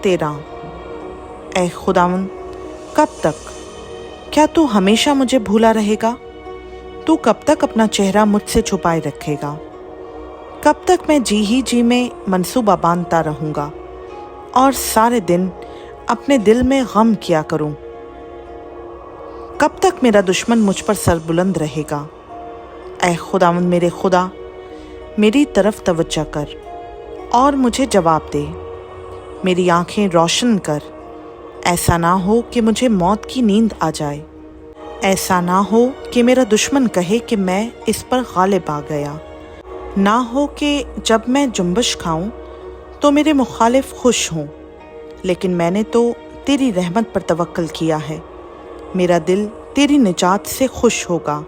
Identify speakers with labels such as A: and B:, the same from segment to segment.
A: 13। اے خداوند، کب تک؟ کیا تو ہمیشہ مجھے بھولا رہے گا؟ تو کب تک اپنا چہرہ مجھ سے چھپائے رکھے گا؟ کب تک میں جی میں منصوبہ باندھتا رہوں گا اور سارے دن اپنے دل میں غم کیا کروں؟ کب تک میرا دشمن مجھ پر سر بلند رہے گا؟ اے خداوند میرے خدا، میری طرف توجہ کر اور مجھے جواب دے، میری آنکھیں روشن کر۔ ایسا نہ ہو کہ مجھے موت کی نیند آ جائے، ایسا نہ ہو کہ میرا دشمن کہے کہ میں اس پر غالب آ گیا، نہ ہو کہ جب میں جنبش کھاؤں تو میرے مخالف خوش ہوں، لیکن میں نے تو تیری رحمت پر توکل کیا ہے، میرا دل تیری نجات سے خوش ہوگا۔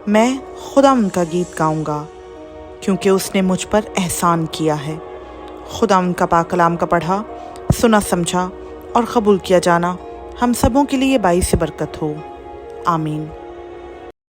A: میں خداوند کا گیت گاؤں گا کیونکہ اس نے مجھ پر احسان کیا ہے۔ خداوند کا پاک کلام کا پڑھا، سنا، سمجھا اور قبول کیا جانا ہم سبوں کے لیے باعث برکت ہو۔ آمین۔